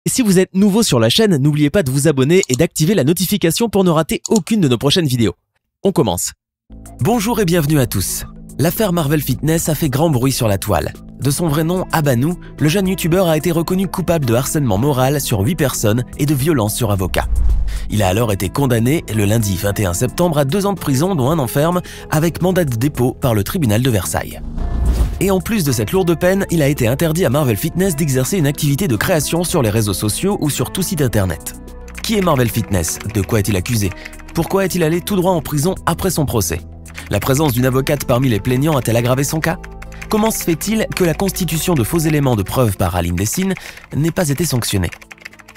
Si vous êtes nouveau sur la chaîne, n'oubliez pas de vous abonner et d'activer la notification pour ne rater aucune de nos prochaines vidéos. On commence. Bonjour et bienvenue à tous. L'affaire Marvel Fitness a fait grand bruit sur la toile. De son vrai nom, Abanou, le jeune youtubeur a été reconnu coupable de harcèlement moral sur 8 personnes et de violence sur avocat. Il a alors été condamné le lundi 21 septembre à 2 ans de prison dont 1 an ferme avec mandat de dépôt par le tribunal de Versailles. Et en plus de cette lourde peine, il a été interdit à Marvel Fitness d'exercer une activité de création sur les réseaux sociaux ou sur tout site internet. Qui est Marvel Fitness? De quoi est-il accusé? Pourquoi est-il allé tout droit en prison après son procès? La présence d'une avocate parmi les plaignants a-t-elle aggravé son cas? Comment se fait-il que la constitution de faux éléments de preuve par Aline Dessine n'ait pas été sanctionnée?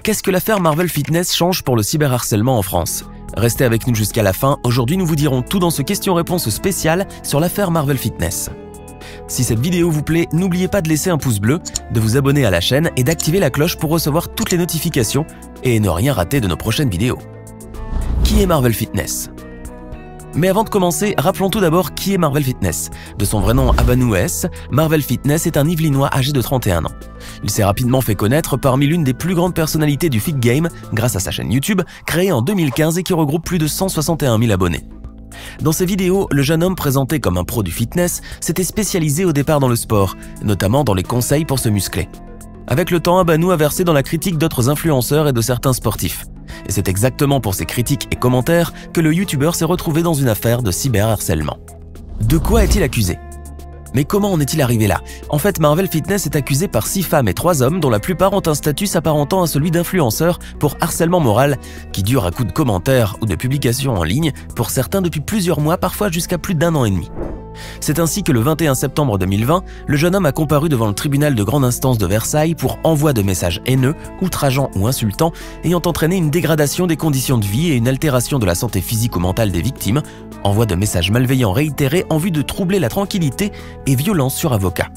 Qu'est-ce que l'affaire Marvel Fitness change pour le cyberharcèlement en France? Restez avec nous jusqu'à la fin, aujourd'hui nous vous dirons tout dans ce question-réponse spécial sur l'affaire Marvel Fitness. Si cette vidéo vous plaît, n'oubliez pas de laisser un pouce bleu, de vous abonner à la chaîne et d'activer la cloche pour recevoir toutes les notifications et ne rien rater de nos prochaines vidéos. Qui est Marvel Fitness? Mais avant de commencer, rappelons tout d'abord qui est Marvel Fitness. De son vrai nom Abanou S, Marvel Fitness est un Yvelinois âgé de 31 ans. Il s'est rapidement fait connaître parmi l'une des plus grandes personnalités du Fit Game grâce à sa chaîne YouTube, créée en 2015 et qui regroupe plus de 161 000 abonnés. Dans ses vidéos, le jeune homme présenté comme un pro du fitness s'était spécialisé au départ dans le sport, notamment dans les conseils pour se muscler. Avec le temps, Abanou a versé dans la critique d'autres influenceurs et de certains sportifs. Et c'est exactement pour ces critiques et commentaires que le youtubeur s'est retrouvé dans une affaire de cyberharcèlement. De quoi est-il accusé? Mais comment en est-il arrivé là? En fait, Marvel Fitness est accusé par 6 femmes et 3 hommes dont la plupart ont un statut s'apparentant à celui d'influenceur pour harcèlement moral qui dure à coups de commentaires ou de publications en ligne, pour certains depuis plusieurs mois, parfois jusqu'à plus d'1 an et demi. C'est ainsi que le 21 septembre 2020, le jeune homme a comparu devant le tribunal de grande instance de Versailles pour envoi de messages haineux, outrageants ou insultants, ayant entraîné une dégradation des conditions de vie et une altération de la santé physique ou mentale des victimes, envoi de messages malveillants réitérés en vue de troubler la tranquillité et violence sur avocat.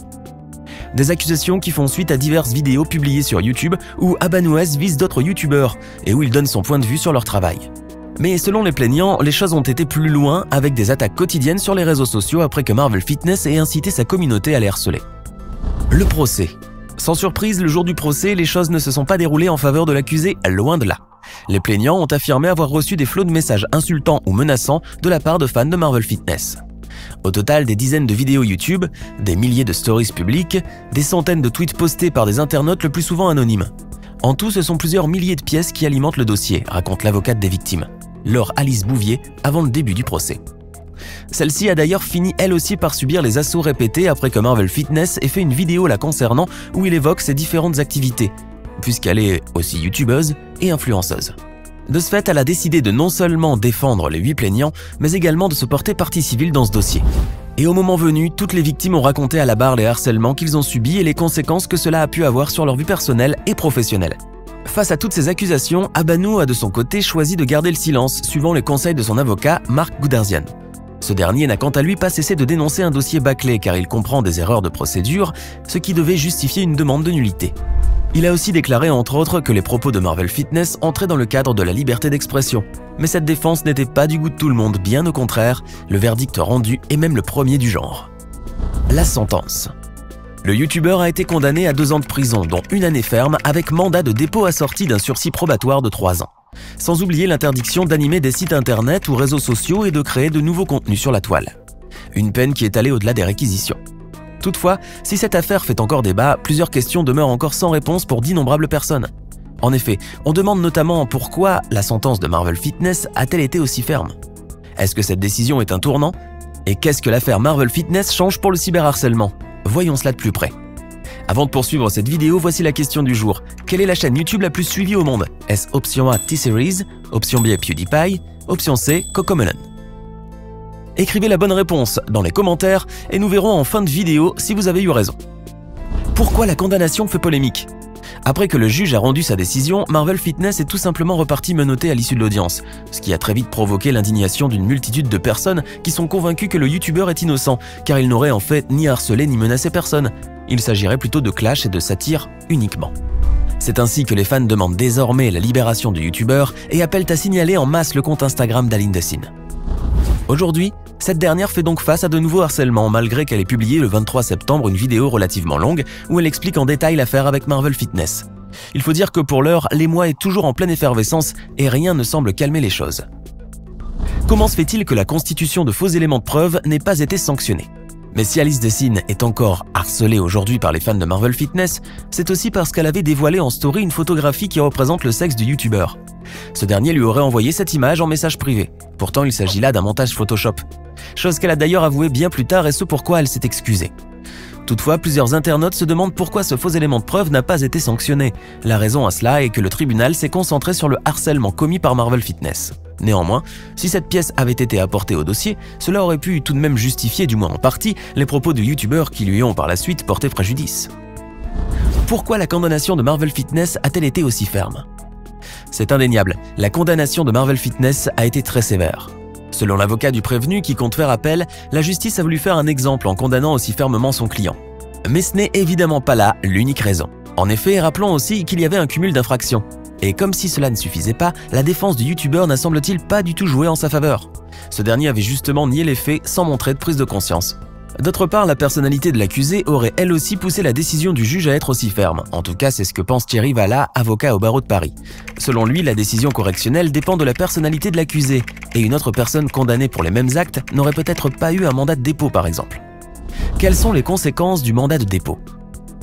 Des accusations qui font suite à diverses vidéos publiées sur YouTube où Abanou S vise d'autres youtubeurs et où il donne son point de vue sur leur travail. Mais selon les plaignants, les choses ont été plus loin avec des attaques quotidiennes sur les réseaux sociaux après que Marvel Fitness ait incité sa communauté à les harceler. Le procès. Sans surprise, le jour du procès, les choses ne se sont pas déroulées en faveur de l'accusé, loin de là. Les plaignants ont affirmé avoir reçu des flots de messages insultants ou menaçants de la part de fans de Marvel Fitness. Au total, des dizaines de vidéos YouTube, des milliers de stories publiques, des centaines de tweets postés par des internautes le plus souvent anonymes. En tout, ce sont plusieurs milliers de pièces qui alimentent le dossier, raconte l'avocate des victimes, Laure Alice Bouvier, avant le début du procès. Celle-ci a d'ailleurs fini elle aussi par subir les assauts répétés après que Marvel Fitness ait fait une vidéo la concernant où il évoque ses différentes activités, puisqu'elle est aussi youtubeuse et influenceuse. De ce fait, elle a décidé de non seulement défendre les 8 plaignants, mais également de se porter partie civile dans ce dossier. Et au moment venu, toutes les victimes ont raconté à la barre les harcèlements qu'ils ont subis et les conséquences que cela a pu avoir sur leur vie personnelle et professionnelle. Face à toutes ces accusations, Abanou a de son côté choisi de garder le silence, suivant les conseils de son avocat, Marc Goudarzian. Ce dernier n'a quant à lui pas cessé de dénoncer un dossier bâclé car il comprend des erreurs de procédure, ce qui devait justifier une demande de nullité. Il a aussi déclaré entre autres que les propos de Marvel Fitness entraient dans le cadre de la liberté d'expression. Mais cette défense n'était pas du goût de tout le monde, bien au contraire, le verdict rendu est même le premier du genre. La sentence. Le youtubeur a été condamné à 2 ans de prison, dont 1 année ferme, avec mandat de dépôt assorti d'un sursis probatoire de 3 ans. Sans oublier l'interdiction d'animer des sites internet ou réseaux sociaux et de créer de nouveaux contenus sur la toile. Une peine qui est allée au-delà des réquisitions. Toutefois, si cette affaire fait encore débat, plusieurs questions demeurent encore sans réponse pour d'innombrables personnes. En effet, on demande notamment pourquoi la sentence de Marvel Fitness a-t-elle été aussi ferme? Est-ce que cette décision est un tournant? Et qu'est-ce que l'affaire Marvel Fitness change pour le cyberharcèlement? Voyons cela de plus près. Avant de poursuivre cette vidéo, voici la question du jour. Quelle est la chaîne YouTube la plus suivie au monde? Est-ce option A T-Series, option B PewDiePie, option C Cocomelon? Écrivez la bonne réponse dans les commentaires et nous verrons en fin de vidéo si vous avez eu raison. Pourquoi la condamnation fait polémique? Après que le juge a rendu sa décision, Marvel Fitness est tout simplement reparti menotté à l'issue de l'audience, ce qui a très vite provoqué l'indignation d'une multitude de personnes qui sont convaincues que le youtubeur est innocent, car il n'aurait en fait ni harcelé ni menacé personne. Il s'agirait plutôt de clash et de satire uniquement. C'est ainsi que les fans demandent désormais la libération du youtubeur et appellent à signaler en masse le compte Instagram d'Aline Dessine. Aujourd'hui, cette dernière fait donc face à de nouveaux harcèlements malgré qu'elle ait publié le 23 septembre une vidéo relativement longue où elle explique en détail l'affaire avec Marvel Fitness. Il faut dire que pour l'heure, l'émoi est toujours en pleine effervescence et rien ne semble calmer les choses. Comment se fait-il que la constitution de faux éléments de preuve n'ait pas été sanctionnée? Mais si Alice Dessine est encore harcelée aujourd'hui par les fans de Marvel Fitness, c'est aussi parce qu'elle avait dévoilé en story une photographie qui représente le sexe du youtubeur. Ce dernier lui aurait envoyé cette image en message privé. Pourtant, il s'agit là d'un montage Photoshop. Chose qu'elle a d'ailleurs avouée bien plus tard et ce pourquoi elle s'est excusée. Toutefois, plusieurs internautes se demandent pourquoi ce faux élément de preuve n'a pas été sanctionné. La raison à cela est que le tribunal s'est concentré sur le harcèlement commis par Marvel Fitness. Néanmoins, si cette pièce avait été apportée au dossier, cela aurait pu tout de même justifier, du moins en partie, les propos du youtubeur qui lui ont par la suite porté préjudice. Pourquoi la condamnation de Marvel Fitness a-t-elle été aussi ferme? C'est indéniable, la condamnation de Marvel Fitness a été très sévère. Selon l'avocat du prévenu qui compte faire appel, la justice a voulu faire un exemple en condamnant aussi fermement son client. Mais ce n'est évidemment pas là l'unique raison. En effet, rappelons aussi qu'il y avait un cumul d'infractions. Et comme si cela ne suffisait pas, la défense du youtubeur n'a semble-t-il pas du tout joué en sa faveur. Ce dernier avait justement nié les faits sans montrer de prise de conscience. D'autre part, la personnalité de l'accusé aurait elle aussi poussé la décision du juge à être aussi ferme. En tout cas, c'est ce que pense Thierry Vallat, avocat au barreau de Paris. Selon lui, la décision correctionnelle dépend de la personnalité de l'accusé, et une autre personne condamnée pour les mêmes actes n'aurait peut-être pas eu un mandat de dépôt par exemple. Quelles sont les conséquences du mandat de dépôt?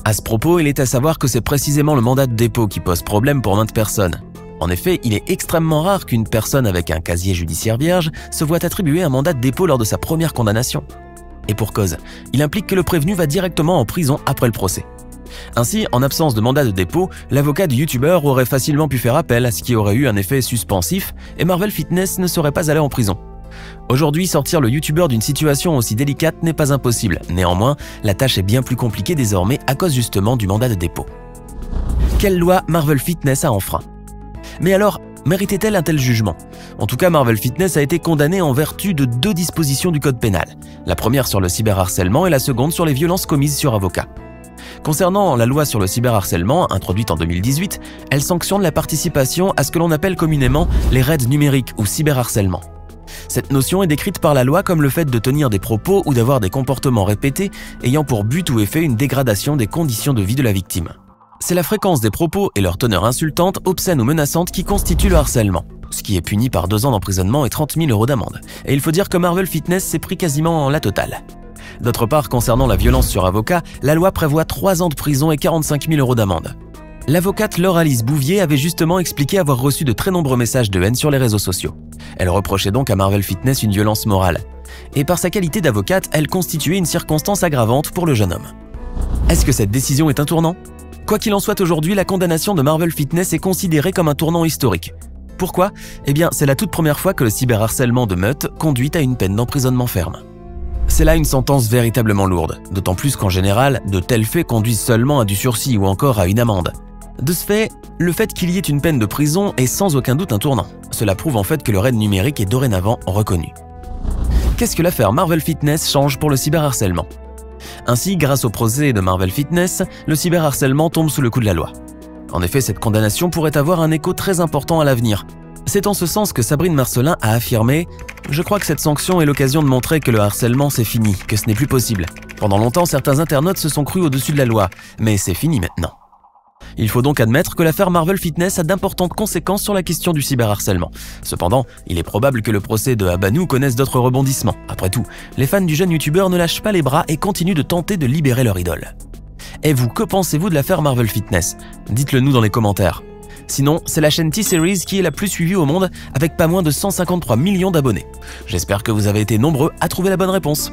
À ce propos, il est à savoir que c'est précisément le mandat de dépôt qui pose problème pour maintes personnes. En effet, il est extrêmement rare qu'une personne avec un casier judiciaire vierge se voit attribuer un mandat de dépôt lors de sa première condamnation. Et pour cause, il implique que le prévenu va directement en prison après le procès. Ainsi, en absence de mandat de dépôt, l'avocat du youtubeur aurait facilement pu faire appel, ce qui aurait eu un effet suspensif, et Marvel Fitness ne serait pas allé en prison. Aujourd'hui, sortir le youtubeur d'une situation aussi délicate n'est pas impossible. Néanmoins, la tâche est bien plus compliquée désormais à cause justement du mandat de dépôt. Quelle loi Marvel Fitness a enfreint? Mais alors, méritait-elle un tel jugement? En tout cas, Marvel Fitness a été condamné en vertu de 2 dispositions du code pénal. La première sur le cyberharcèlement et la seconde sur les violences commises sur avocat. Concernant la loi sur le cyberharcèlement, introduite en 2018, elle sanctionne la participation à ce que l'on appelle communément les raids numériques ou cyberharcèlement. Cette notion est décrite par la loi comme le fait de tenir des propos ou d'avoir des comportements répétés ayant pour but ou effet une dégradation des conditions de vie de la victime. C'est la fréquence des propos et leur teneur insultante, obscène ou menaçante qui constitue le harcèlement, ce qui est puni par 2 ans d'emprisonnement et 30 000 € d'amende. Et il faut dire que Marvel Fitness s'est pris quasiment la totale. D'autre part, concernant la violence sur avocat, la loi prévoit 3 ans de prison et 45 000 € d'amende. L'avocate Laure-Alice Bouvier avait justement expliqué avoir reçu de très nombreux messages de haine sur les réseaux sociaux. Elle reprochait donc à Marvel Fitness une violence morale. Et par sa qualité d'avocate, elle constituait une circonstance aggravante pour le jeune homme. Est-ce que cette décision est un tournant? Quoi qu'il en soit, aujourd'hui, la condamnation de Marvel Fitness est considérée comme un tournant historique. Pourquoi? Eh bien, c'est la toute première fois que le cyberharcèlement de meute conduit à une peine d'emprisonnement ferme. C'est là une sentence véritablement lourde, d'autant plus qu'en général, de tels faits conduisent seulement à du sursis ou encore à une amende. De ce fait, le fait qu'il y ait une peine de prison est sans aucun doute un tournant. Cela prouve en fait que le raid numérique est dorénavant reconnu. Qu'est-ce que l'affaire Marvel Fitness change pour le cyberharcèlement? Ainsi, grâce au procès de Marvel Fitness, le cyberharcèlement tombe sous le coup de la loi. En effet, cette condamnation pourrait avoir un écho très important à l'avenir. C'est en ce sens que Sabrine Marcelin a affirmé « Je crois que cette sanction est l'occasion de montrer que le harcèlement c'est fini, que ce n'est plus possible. Pendant longtemps, certains internautes se sont crus au-dessus de la loi, mais c'est fini maintenant. » Il faut donc admettre que l'affaire Marvel Fitness a d'importantes conséquences sur la question du cyberharcèlement. Cependant, il est probable que le procès de Habanou connaisse d'autres rebondissements. Après tout, les fans du jeune youtubeur ne lâchent pas les bras et continuent de tenter de libérer leur idole. Et vous, que pensez-vous de l'affaire Marvel Fitness? Dites-le nous dans les commentaires. Sinon, c'est la chaîne T-Series qui est la plus suivie au monde avec pas moins de 153 millions d'abonnés. J'espère que vous avez été nombreux à trouver la bonne réponse.